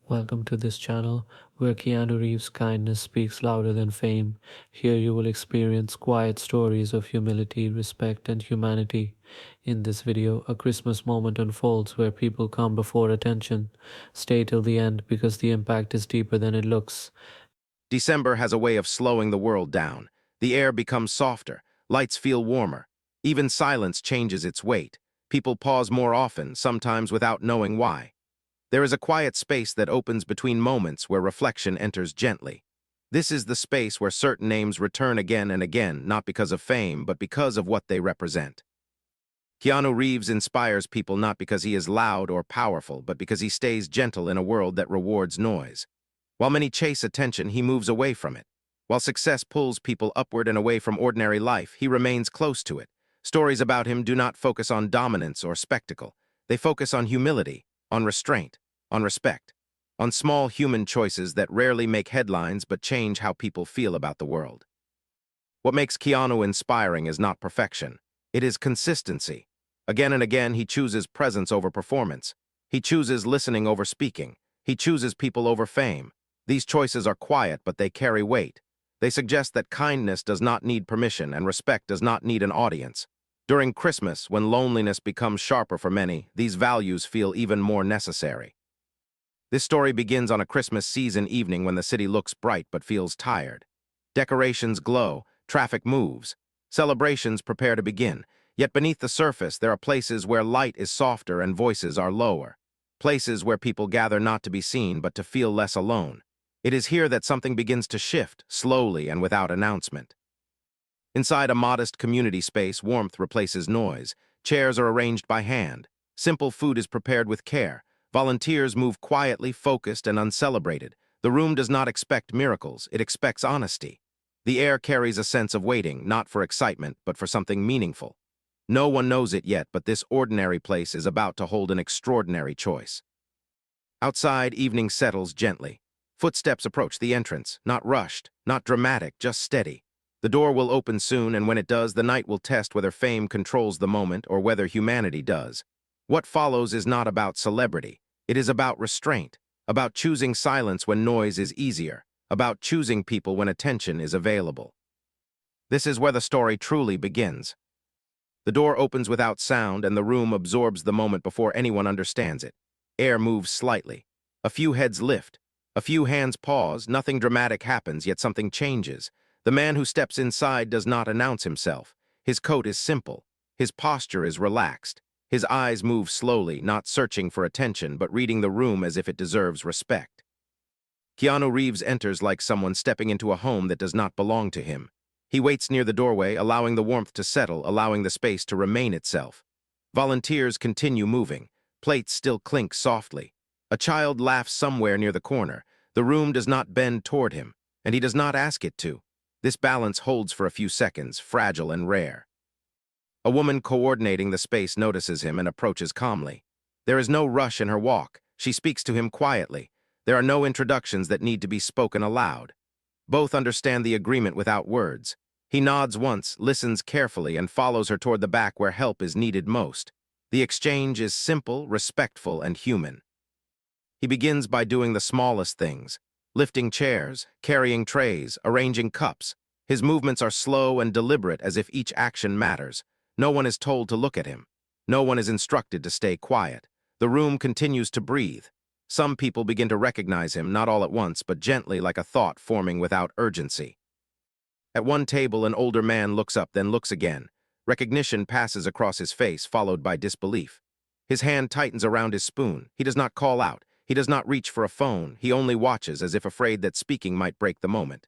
Welcome to this channel where Keanu Reeves' kindness speaks louder than fame. Here you will experience quiet stories of humility, respect, and humanity. In this video, a Christmas moment unfolds where people come before attention. Stay till the end because the impact is deeper than it looks. December has a way of slowing the world down. The air becomes softer, lights feel warmer. Even silence changes its weight. People pause more often, sometimes without knowing why. There is a quiet space that opens between moments where reflection enters gently. This is the space where certain names return again and again, not because of fame, but because of what they represent. Keanu Reeves inspires people not because he is loud or powerful, but because he stays gentle in a world that rewards noise. While many chase attention, he moves away from it. While success pulls people upward and away from ordinary life, he remains close to it. Stories about him do not focus on dominance or spectacle. They focus on humility, on restraint, on respect, on small human choices that rarely make headlines but change how people feel about the world. What makes Keanu inspiring is not perfection. It is consistency. Again and again, he chooses presence over performance. He chooses listening over speaking. He chooses people over fame. These choices are quiet, but they carry weight. They suggest that kindness does not need permission and respect does not need an audience. During Christmas, when loneliness becomes sharper for many, these values feel even more necessary. This story begins on a Christmas season evening when the city looks bright but feels tired. Decorations glow, traffic moves. Celebrations prepare to begin. Yet beneath the surface, there are places where light is softer and voices are lower. Places where people gather not to be seen but to feel less alone. It is here that something begins to shift, slowly and without announcement. Inside a modest community space, warmth replaces noise. Chairs are arranged by hand. Simple food is prepared with care. Volunteers move quietly, focused, and uncelebrated. The room does not expect miracles, it expects honesty. The air carries a sense of waiting, not for excitement, but for something meaningful. No one knows it yet, but this ordinary place is about to hold an extraordinary choice. Outside, evening settles gently. Footsteps approach the entrance, not rushed, not dramatic, just steady. The door will open soon, and when it does, the night will test whether fame controls the moment or whether humanity does. What follows is not about celebrity. It is about restraint, about choosing silence when noise is easier, about choosing people when attention is available. This is where the story truly begins. The door opens without sound, and the room absorbs the moment before anyone understands it. Air moves slightly. A few heads lift. A few hands pause. Nothing dramatic happens, yet something changes. The man who steps inside does not announce himself. His coat is simple. His posture is relaxed. His eyes move slowly, not searching for attention, but reading the room as if it deserves respect. Keanu Reeves enters like someone stepping into a home that does not belong to him. He waits near the doorway, allowing the warmth to settle, allowing the space to remain itself. Volunteers continue moving. Plates still clink softly. A child laughs somewhere near the corner. The room does not bend toward him, and he does not ask it to. This balance holds for a few seconds, fragile and rare. A woman coordinating the space notices him and approaches calmly. There is no rush in her walk. She speaks to him quietly. There are no introductions that need to be spoken aloud. Both understand the agreement without words. He nods once, listens carefully, and follows her toward the back where help is needed most. The exchange is simple, respectful, and human. He begins by doing the smallest things, lifting chairs, carrying trays, arranging cups. His movements are slow and deliberate, as if each action matters. No one is told to look at him. No one is instructed to stay quiet. The room continues to breathe. Some people begin to recognize him, not all at once, but gently, like a thought forming without urgency. At one table, an older man looks up, then looks again. Recognition passes across his face, followed by disbelief. His hand tightens around his spoon. He does not call out. He does not reach for a phone. He only watches, as if afraid that speaking might break the moment.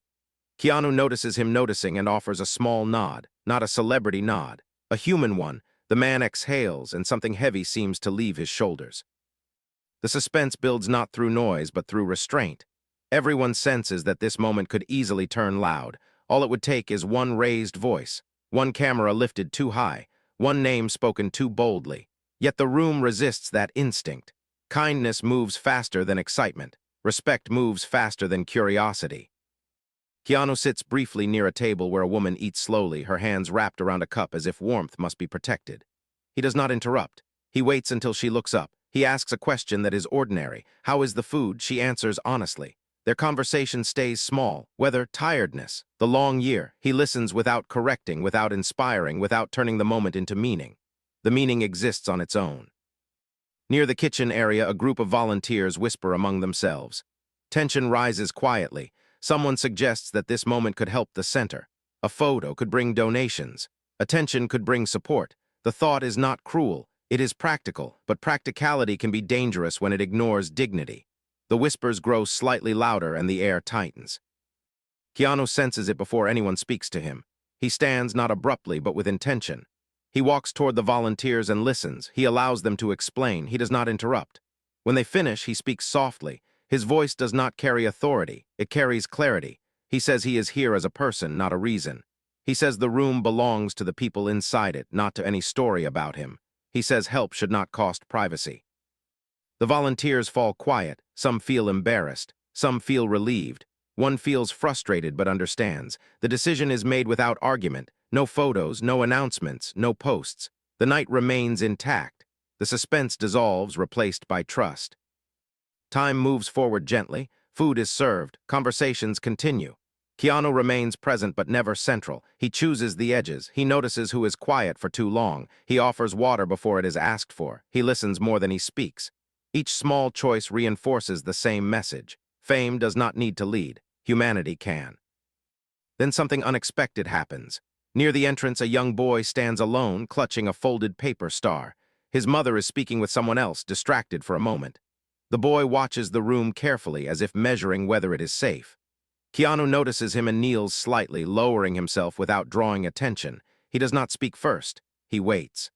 Keanu notices him noticing and offers a small nod, not a celebrity nod, a human one. The man exhales, and something heavy seems to leave his shoulders. The suspense builds not through noise, but through restraint. Everyone senses that this moment could easily turn loud. All it would take is one raised voice, one camera lifted too high, one name spoken too boldly. Yet the room resists that instinct. Kindness moves faster than excitement. Respect moves faster than curiosity. Keanu sits briefly near a table where a woman eats slowly, her hands wrapped around a cup as if warmth must be protected. He does not interrupt. He waits until she looks up. He asks a question that is ordinary. How is the food? She answers honestly. Their conversation stays small. Weather, tiredness, the long year. He listens without correcting, without inspiring, without turning the moment into meaning. The meaning exists on its own. Near the kitchen area, a group of volunteers whisper among themselves. Tension rises quietly. Someone suggests that this moment could help the center. A photo could bring donations. Attention could bring support. The thought is not cruel. It is practical, but practicality can be dangerous when it ignores dignity. The whispers grow slightly louder and the air tightens. Keanu senses it before anyone speaks to him. He stands not abruptly but with intention. He walks toward the volunteers and listens. He allows them to explain. He does not interrupt. When they finish, he speaks softly. His voice does not carry authority. It carries clarity. He says he is here as a person, not a reason. He says the room belongs to the people inside it, not to any story about him. He says help should not cost privacy. The volunteers fall quiet. Some feel embarrassed. Some feel relieved. One feels frustrated but understands. The decision is made without argument. No photos, no announcements, no posts. The night remains intact. The suspense dissolves, replaced by trust. Time moves forward gently. Food is served. Conversations continue. Keanu remains present but never central. He chooses the edges. He notices who is quiet for too long. He offers water before it is asked for. He listens more than he speaks. Each small choice reinforces the same message. Fame does not need to lead. Humanity can. Then something unexpected happens. Near the entrance, a young boy stands alone, clutching a folded paper star. His mother is speaking with someone else, distracted for a moment. The boy watches the room carefully, as if measuring whether it is safe. Keanu notices him and kneels slightly, lowering himself without drawing attention. He does not speak first. He waits.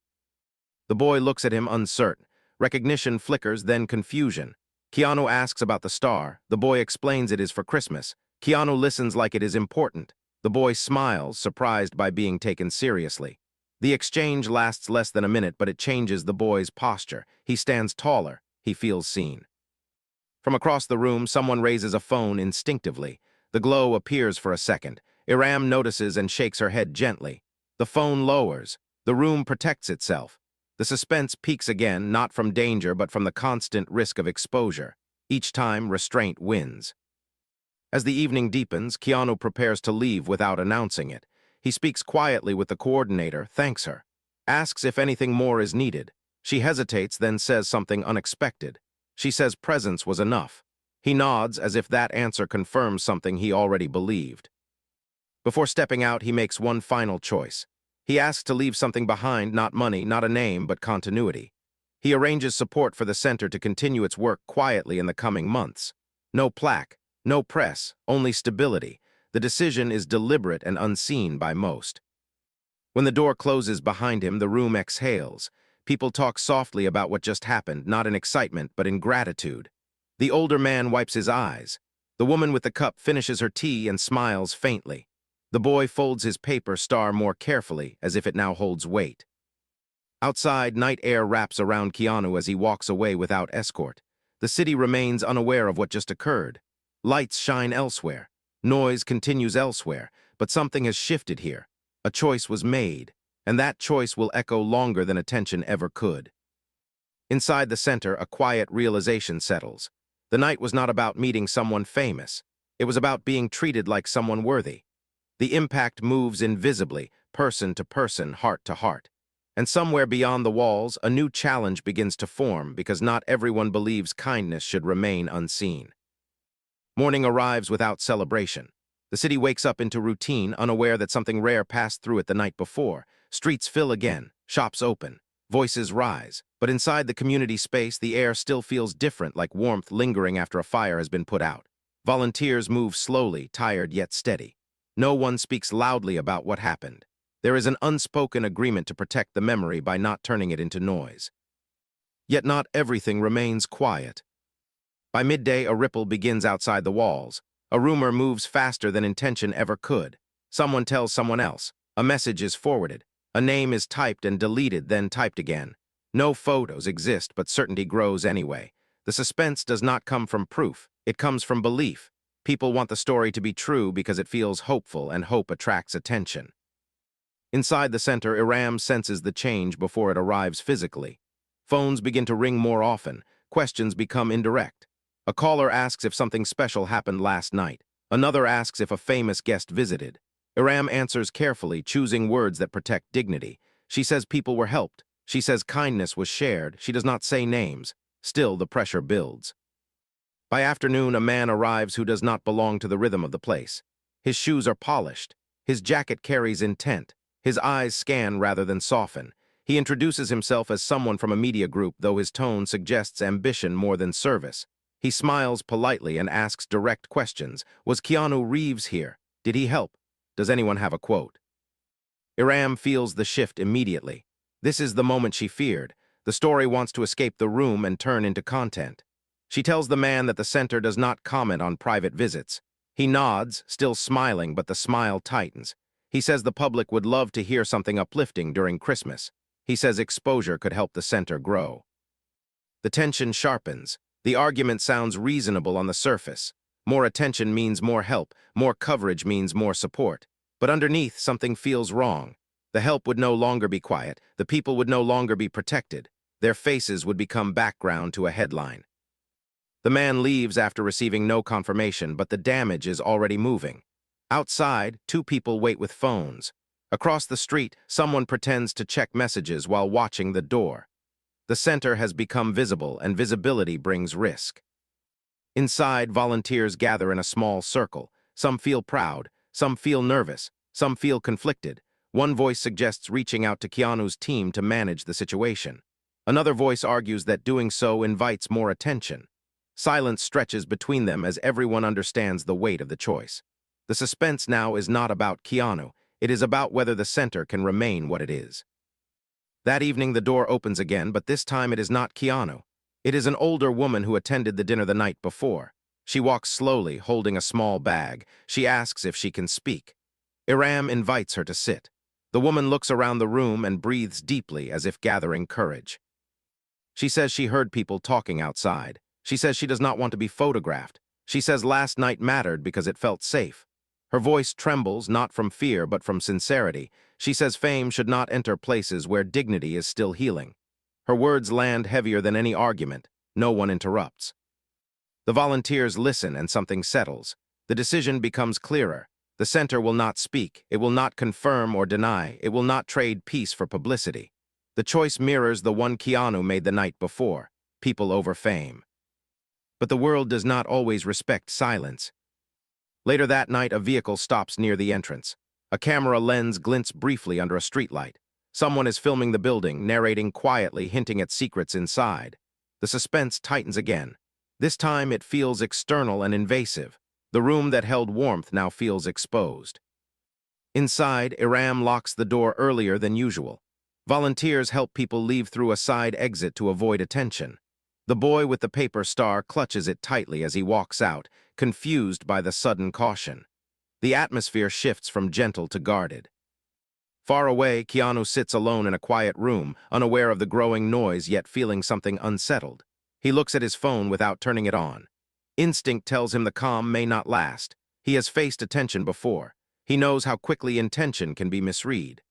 The boy looks at him uncertain. Recognition flickers, then confusion. Keanu asks about the star. The boy explains it is for Christmas. Keanu listens like it is important. The boy smiles, surprised by being taken seriously. The exchange lasts less than a minute, but it changes the boy's posture. He stands taller. He feels seen. From across the room, someone raises a phone instinctively. The glow appears for a second. Iram notices and shakes her head gently. The phone lowers. The room protects itself. The suspense peaks again, not from danger, but from the constant risk of exposure. Each time, restraint wins. As the evening deepens, Keanu prepares to leave without announcing it. He speaks quietly with the coordinator, thanks her, asks if anything more is needed. She hesitates, then says something unexpected. She says presence was enough. He nods as if that answer confirms something he already believed. Before stepping out, he makes one final choice. He asks to leave something behind, not money, not a name, but continuity. He arranges support for the center to continue its work quietly in the coming months. No plaque, no press, only stability. The decision is deliberate and unseen by most. When the door closes behind him, the room exhales. People talk softly about what just happened, not in excitement, but in gratitude. The older man wipes his eyes. The woman with the cup finishes her tea and smiles faintly. The boy folds his paper star more carefully, as if it now holds weight. Outside, night air wraps around Keanu as he walks away without escort. The city remains unaware of what just occurred. Lights shine elsewhere. Noise continues elsewhere, but something has shifted here. A choice was made, and that choice will echo longer than attention ever could. Inside the center, a quiet realization settles. The night was not about meeting someone famous. It was about being treated like someone worthy. The impact moves invisibly, person to person, heart to heart. And somewhere beyond the walls, a new challenge begins to form because not everyone believes kindness should remain unseen. Morning arrives without celebration. The city wakes up into routine, unaware that something rare passed through it the night before. Streets fill again, shops open, voices rise. But inside the community space, the air still feels different, like warmth lingering after a fire has been put out. Volunteers move slowly, tired yet steady. No one speaks loudly about what happened. There is an unspoken agreement to protect the memory by not turning it into noise. Yet not everything remains quiet. By midday, a ripple begins outside the walls. A rumor moves faster than intention ever could. Someone tells someone else. A message is forwarded. A name is typed and deleted, then typed again. No photos exist, but certainty grows anyway. The suspense does not come from proof. It comes from belief. People want the story to be true because it feels hopeful, and hope attracts attention. Inside the center, Iram senses the change before it arrives physically. Phones begin to ring more often. Questions become indirect. A caller asks if something special happened last night. Another asks if a famous guest visited. Iram answers carefully, choosing words that protect dignity. She says people were helped. She says kindness was shared. She does not say names. Still, the pressure builds. By afternoon, a man arrives who does not belong to the rhythm of the place. His shoes are polished. His jacket carries intent. His eyes scan rather than soften. He introduces himself as someone from a media group, though his tone suggests ambition more than service. He smiles politely and asks direct questions. Was Keanu Reeves here? Did he help? Does anyone have a quote? Iram feels the shift immediately. This is the moment she feared. The story wants to escape the room and turn into content. She tells the man that the center does not comment on private visits. He nods, still smiling, but the smile tightens. He says the public would love to hear something uplifting during Christmas. He says exposure could help the center grow. The tension sharpens. The argument sounds reasonable on the surface. More attention means more help. More coverage means more support. But underneath, something feels wrong. The help would no longer be quiet. The people would no longer be protected. Their faces would become background to a headline. The man leaves after receiving no confirmation, but the damage is already moving. Outside, two people wait with phones. Across the street, someone pretends to check messages while watching the door. The center has become visible, and visibility brings risk. Inside, volunteers gather in a small circle. Some feel proud, some feel nervous, some feel conflicted. One voice suggests reaching out to Keanu's team to manage the situation. Another voice argues that doing so invites more attention. Silence stretches between them as everyone understands the weight of the choice. The suspense now is not about Keanu. It is about whether the center can remain what it is. That evening, the door opens again, but this time it is not Keanu. It is an older woman who attended the dinner the night before. She walks slowly, holding a small bag. She asks if she can speak. Iram invites her to sit. The woman looks around the room and breathes deeply as if gathering courage. She says she heard people talking outside. She says she does not want to be photographed. She says last night mattered because it felt safe. Her voice trembles, not from fear, but from sincerity. She says fame should not enter places where dignity is still healing. Her words land heavier than any argument. No one interrupts. The volunteers listen and something settles. The decision becomes clearer. The center will not speak. It will not confirm or deny. It will not trade peace for publicity. The choice mirrors the one Keanu made the night before. People over fame. But the world does not always respect silence. Later that night, a vehicle stops near the entrance. A camera lens glints briefly under a streetlight. Someone is filming the building, narrating quietly, hinting at secrets inside. The suspense tightens again. This time it feels external and invasive. The room that held warmth now feels exposed. Inside, Iram locks the door earlier than usual. Volunteers help people leave through a side exit to avoid attention. The boy with the paper star clutches it tightly as he walks out, confused by the sudden caution. The atmosphere shifts from gentle to guarded. Far away, Keanu sits alone in a quiet room, unaware of the growing noise yet feeling something unsettled. He looks at his phone without turning it on. Instinct tells him the calm may not last. He has faced attention before. He knows how quickly intention can be misread.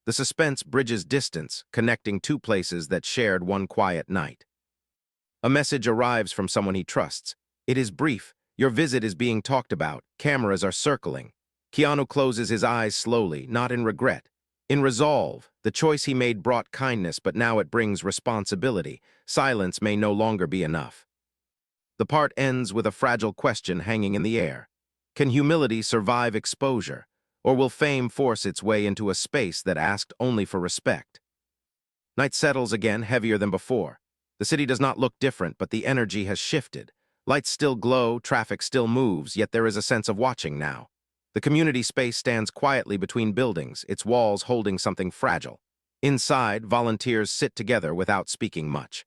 The suspense bridges distance, connecting two places that shared one quiet night. A message arrives from someone he trusts. It is brief. Your visit is being talked about. Cameras are circling. Keanu closes his eyes slowly, not in regret. In resolve. The choice he made brought kindness, but now it brings responsibility. Silence may no longer be enough. The part ends with a fragile question hanging in the air. Can humility survive exposure? Or will fame force its way into a space that asked only for respect? Night settles again, heavier than before. The city does not look different, but the energy has shifted. Lights still glow, traffic still moves, yet there is a sense of watching now. The community space stands quietly between buildings, its walls holding something fragile. Inside, volunteers sit together without speaking much.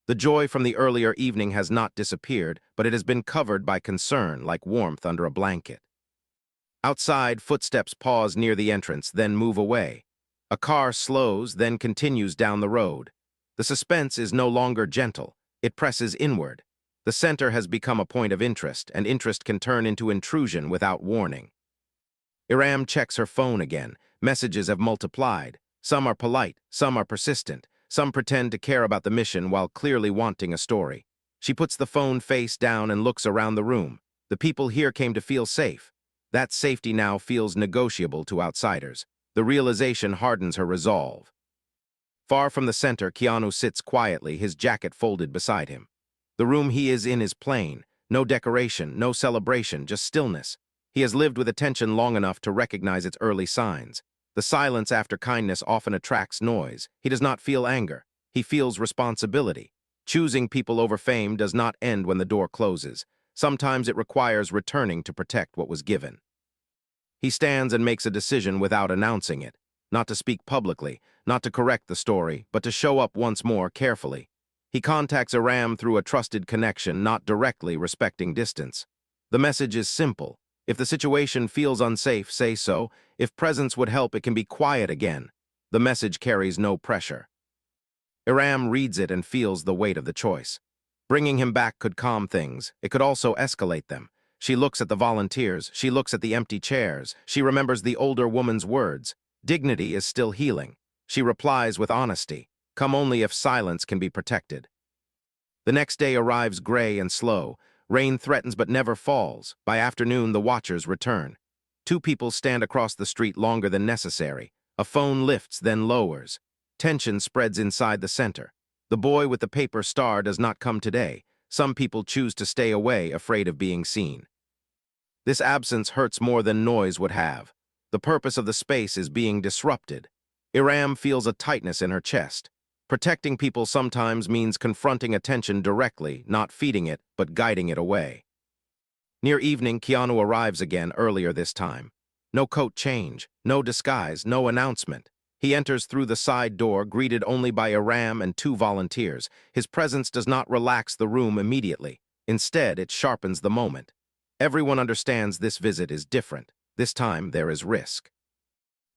The joy from the earlier evening has not disappeared, but it has been covered by concern, like warmth under a blanket. Outside, footsteps pause near the entrance, then move away. A car slows, then continues down the road. The suspense is no longer gentle. It presses inward. The center has become a point of interest, and interest can turn into intrusion without warning. Iram checks her phone again. Messages have multiplied. Some are polite, some are persistent. Some pretend to care about the mission while clearly wanting a story. She puts the phone face down and looks around the room. The people here came to feel safe. That safety now feels negotiable to outsiders. The realization hardens her resolve. Far from the center, Keanu sits quietly, his jacket folded beside him. The room he is in is plain. No decoration, no celebration, just stillness. He has lived with attention long enough to recognize its early signs. The silence after kindness often attracts noise. He does not feel anger. He feels responsibility. Choosing people over fame does not end when the door closes. Sometimes it requires returning to protect what was given. He stands and makes a decision without announcing it. Not to speak publicly, not to correct the story, but to show up once more carefully. He contacts Aram through a trusted connection, not directly, respecting distance. The message is simple. If the situation feels unsafe, say so. If presence would help, it can be quiet again. The message carries no pressure. Aram reads it and feels the weight of the choice. Bringing him back could calm things. It could also escalate them. She looks at the volunteers. She looks at the empty chairs. She remembers the older woman's words. Dignity is still healing. She replies with honesty. Come only if silence can be protected. The next day arrives gray and slow. Rain threatens but never falls. By afternoon, the watchers return. Two people stand across the street longer than necessary. A phone lifts, then lowers. Tension spreads inside the center. The boy with the paper star does not come today. Some people choose to stay away, afraid of being seen. This absence hurts more than noise would have. The purpose of the space is being disrupted. Aram feels a tightness in her chest. Protecting people sometimes means confronting attention directly, not feeding it, but guiding it away. Near evening, Keanu arrives again, earlier this time. No coat change, no disguise, no announcement. He enters through the side door, greeted only by Aram and two volunteers. His presence does not relax the room immediately. Instead, it sharpens the moment. Everyone understands this visit is different. This time, there is risk.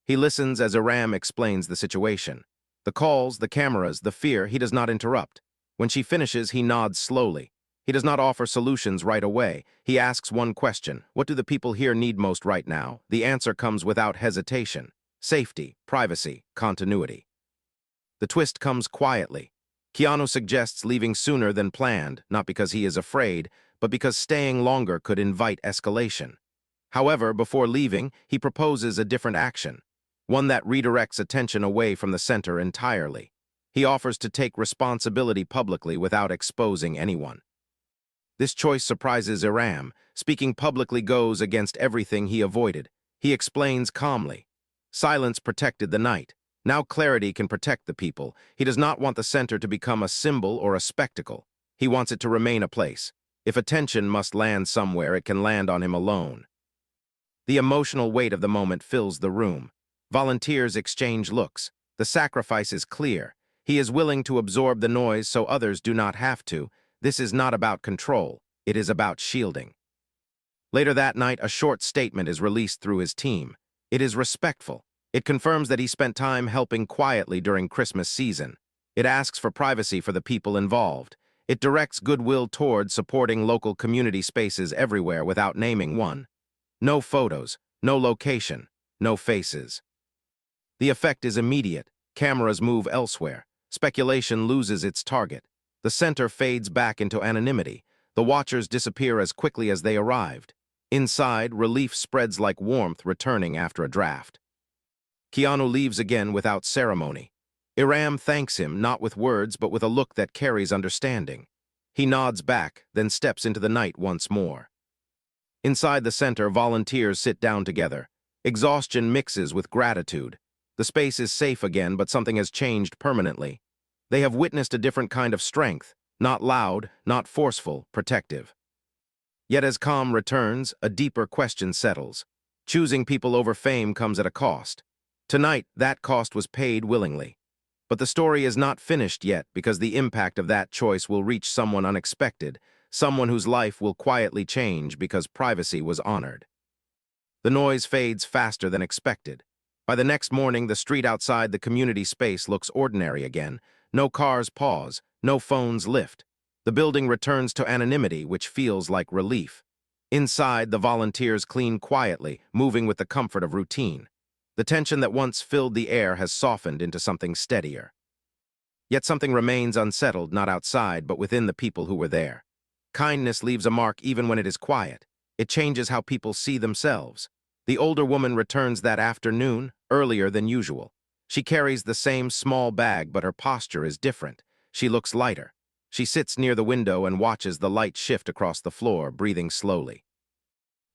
He listens as Aram explains the situation. The calls, the cameras, the fear, he does not interrupt. When she finishes, he nods slowly. He does not offer solutions right away. He asks one question: what do the people here need most right now? The answer comes without hesitation. Safety, privacy, continuity. The twist comes quietly. Keanu suggests leaving sooner than planned, not because he is afraid, but because staying longer could invite escalation. However, before leaving, he proposes a different action, one that redirects attention away from the center entirely. He offers to take responsibility publicly without exposing anyone. This choice surprises Aram. Speaking publicly goes against everything he avoided. He explains calmly. Silence protected the night. Now clarity can protect the people. He does not want the center to become a symbol or a spectacle. He wants it to remain a place. If attention must land somewhere, it can land on him alone. The emotional weight of the moment fills the room. Volunteers exchange looks. The sacrifice is clear. He is willing to absorb the noise so others do not have to. This is not about control. It is about shielding. Later that night, a short statement is released through his team. It is respectful. It confirms that he spent time helping quietly during Christmas season. It asks for privacy for the people involved. It directs goodwill toward supporting local community spaces everywhere without naming one. No photos, no location, no faces. The effect is immediate. Cameras move elsewhere. Speculation loses its target. The center fades back into anonymity. The watchers disappear as quickly as they arrived. Inside, relief spreads like warmth returning after a draft. Keanu leaves again without ceremony. Aram thanks him, not with words, but with a look that carries understanding. He nods back, then steps into the night once more. Inside the center, volunteers sit down together. Exhaustion mixes with gratitude. The space is safe again, but something has changed permanently. They have witnessed a different kind of strength, not loud, not forceful, protective. Yet as calm returns, a deeper question settles. Choosing people over fame comes at a cost. Tonight, that cost was paid willingly. But the story is not finished yet, because the impact of that choice will reach someone unexpected, someone whose life will quietly change because privacy was honored. The noise fades faster than expected. By the next morning, the street outside the community space looks ordinary again. No cars pause, no phones lift. The building returns to anonymity, which feels like relief. Inside, the volunteers clean quietly, moving with the comfort of routine. The tension that once filled the air has softened into something steadier. Yet something remains unsettled, not outside, but within the people who were there. Kindness leaves a mark even when it is quiet. It changes how people see themselves. The older woman returns that afternoon, earlier than usual. She carries the same small bag, but her posture is different. She looks lighter. She sits near the window and watches the light shift across the floor, breathing slowly.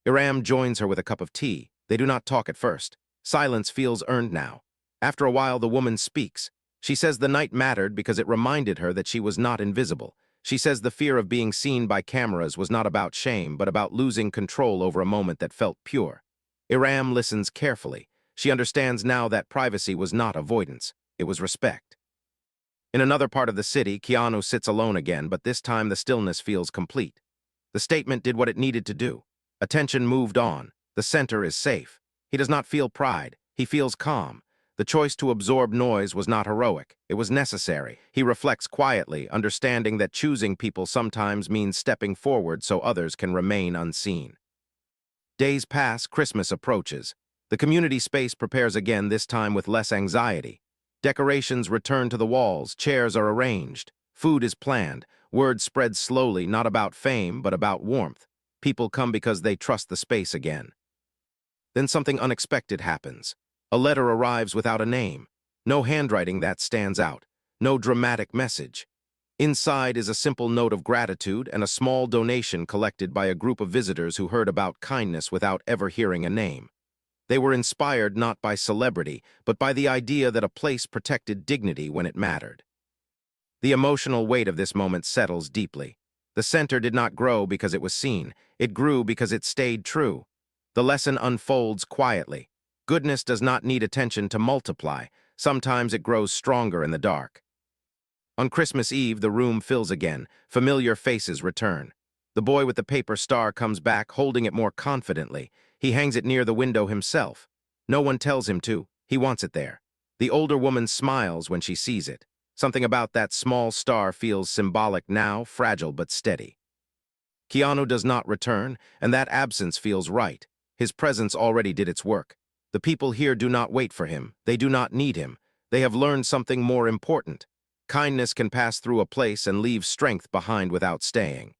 Iram joins her with a cup of tea. They do not talk at first. Silence feels earned now. After a while, the woman speaks. She says the night mattered because it reminded her that she was not invisible. She says the fear of being seen by cameras was not about shame, but about losing control over a moment that felt pure. Iram listens carefully. She understands now that privacy was not avoidance. It was respect. In another part of the city, Keanu sits alone again, but this time the stillness feels complete. The statement did what it needed to do. Attention moved on. The center is safe. He does not feel pride. He feels calm. The choice to absorb noise was not heroic. It was necessary. He reflects quietly, understanding that choosing people sometimes means stepping forward so others can remain unseen. Days pass, Christmas approaches. The community space prepares again, this time with less anxiety. Decorations return to the walls, chairs are arranged, food is planned, word spreads slowly, not about fame, but about warmth. People come because they trust the space again. Then something unexpected happens. A letter arrives without a name. No handwriting that stands out. No dramatic message. Inside is a simple note of gratitude and a small donation collected by a group of visitors who heard about kindness without ever hearing a name. They were inspired not by celebrity, but by the idea that a place protected dignity when it mattered. The emotional weight of this moment settles deeply. The center did not grow because it was seen. It grew because it stayed true. The lesson unfolds quietly. Goodness does not need attention to multiply. Sometimes it grows stronger in the dark. On Christmas Eve, the room fills again. Familiar faces return. The boy with the paper star comes back, holding it more confidently. He hangs it near the window himself. No one tells him to. He wants it there. The older woman smiles when she sees it. Something about that small star feels symbolic now, fragile but steady. Keanu does not return, and that absence feels right. His presence already did its work. The people here do not wait for him. They do not need him. They have learned something more important. Kindness can pass through a place and leave strength behind without staying.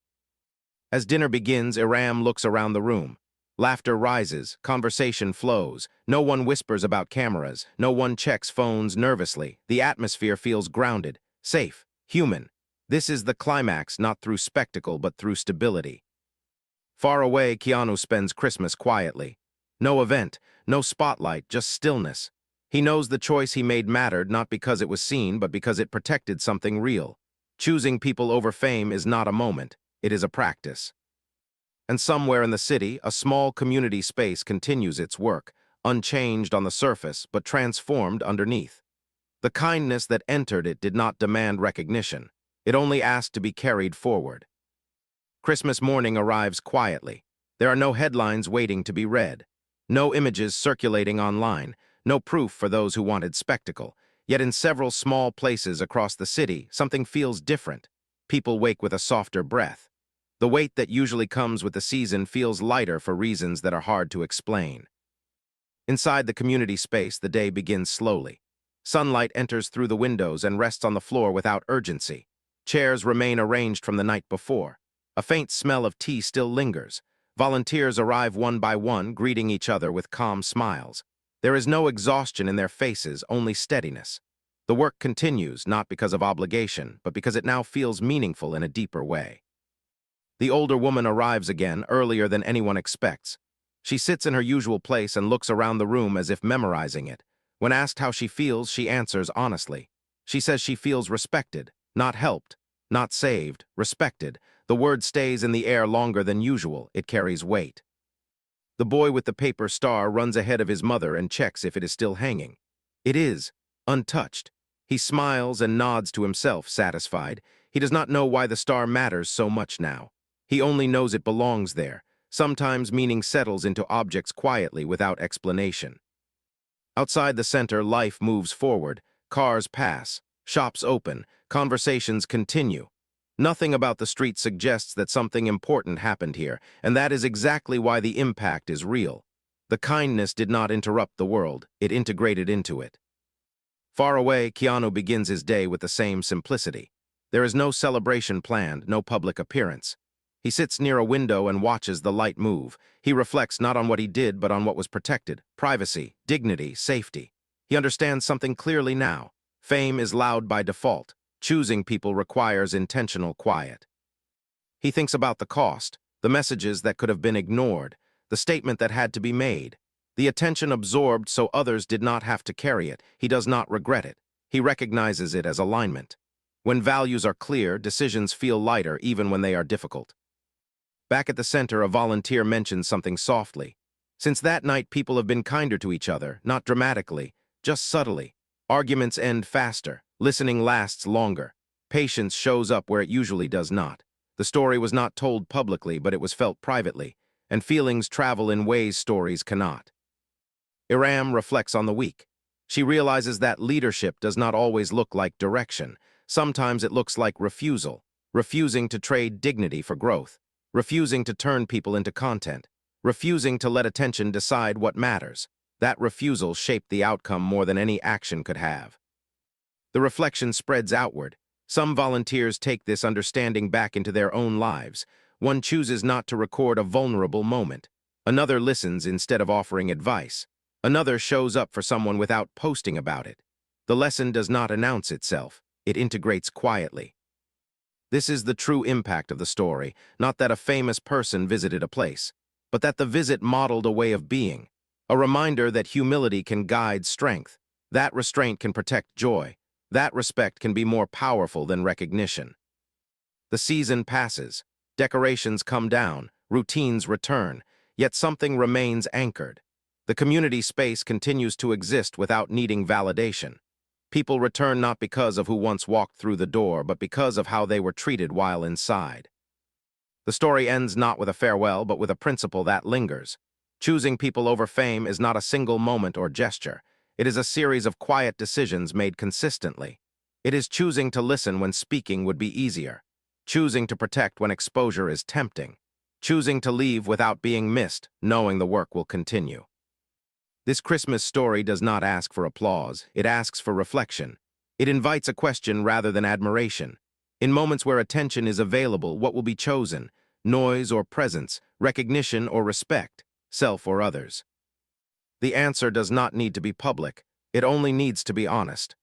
As dinner begins, Iram looks around the room. Laughter rises, conversation flows. No one whispers about cameras. No one checks phones nervously. The atmosphere feels grounded, safe, human. This is the climax, not through spectacle, but through stability. Far away, Keanu spends Christmas quietly. No event, no spotlight, just stillness. He knows the choice he made mattered not because it was seen, but because it protected something real. Choosing people over fame is not a moment, it is a practice. And somewhere in the city, a small community space continues its work, unchanged on the surface, but transformed underneath. The kindness that entered it did not demand recognition. It only asked to be carried forward. Christmas morning arrives quietly. There are no headlines waiting to be read. No images circulating online. No proof for those who wanted spectacle. Yet in several small places across the city, something feels different. People wake with a softer breath. The weight that usually comes with the season feels lighter for reasons that are hard to explain. Inside the community space, the day begins slowly. Sunlight enters through the windows and rests on the floor without urgency. Chairs remain arranged from the night before. A faint smell of tea still lingers. Volunteers arrive one by one, greeting each other with calm smiles. There is no exhaustion in their faces, only steadiness. The work continues, not because of obligation, but because it now feels meaningful in a deeper way. The older woman arrives again, earlier than anyone expects. She sits in her usual place and looks around the room as if memorizing it. When asked how she feels, she answers honestly. She says she feels respected, not helped, not saved, respected. The word stays in the air longer than usual. It carries weight. The boy with the paper star runs ahead of his mother and checks if it is still hanging. It is, untouched. He smiles and nods to himself, satisfied. He does not know why the star matters so much now. He only knows it belongs there. Sometimes meaning settles into objects quietly without explanation. Outside the center, life moves forward. Cars pass. Shops open. Conversations continue. Nothing about the street suggests that something important happened here, and that is exactly why the impact is real. The kindness did not interrupt the world, it integrated into it. Far away, Keanu begins his day with the same simplicity. There is no celebration planned, no public appearance. He sits near a window and watches the light move. He reflects not on what he did, but on what was protected: privacy, dignity, safety. He understands something clearly now. Fame is loud by default. Choosing people requires intentional quiet. He thinks about the cost, the messages that could have been ignored, the statement that had to be made, the attention absorbed so others did not have to carry it. He does not regret it. He recognizes it as alignment. When values are clear, decisions feel lighter even when they are difficult. Back at the center, a volunteer mentions something softly. Since that night, people have been kinder to each other, not dramatically, just subtly. Arguments end faster. Listening lasts longer. Patience shows up where it usually does not. The story was not told publicly, but it was felt privately, and feelings travel in ways stories cannot. Iram reflects on the week. She realizes that leadership does not always look like direction. Sometimes it looks like refusal, refusing to trade dignity for growth, refusing to turn people into content, refusing to let attention decide what matters. That refusal shaped the outcome more than any action could have. The reflection spreads outward. Some volunteers take this understanding back into their own lives. One chooses not to record a vulnerable moment. Another listens instead of offering advice. Another shows up for someone without posting about it. The lesson does not announce itself. It integrates quietly. This is the true impact of the story, not that a famous person visited a place, but that the visit modeled a way of being, a reminder that humility can guide strength, that restraint can protect joy, that respect can be more powerful than recognition. The season passes, decorations come down, routines return, yet something remains anchored. The community space continues to exist without needing validation. People return not because of who once walked through the door, but because of how they were treated while inside. The story ends not with a farewell, but with a principle that lingers. Choosing people over fame is not a single moment or gesture. It is a series of quiet decisions made consistently. It is choosing to listen when speaking would be easier, choosing to protect when exposure is tempting, choosing to leave without being missed, knowing the work will continue. This Christmas story does not ask for applause, it asks for reflection. It invites a question rather than admiration. In moments where attention is available, what will be chosen? Noise or presence, recognition or respect, self or others? The answer does not need to be public, it only needs to be honest.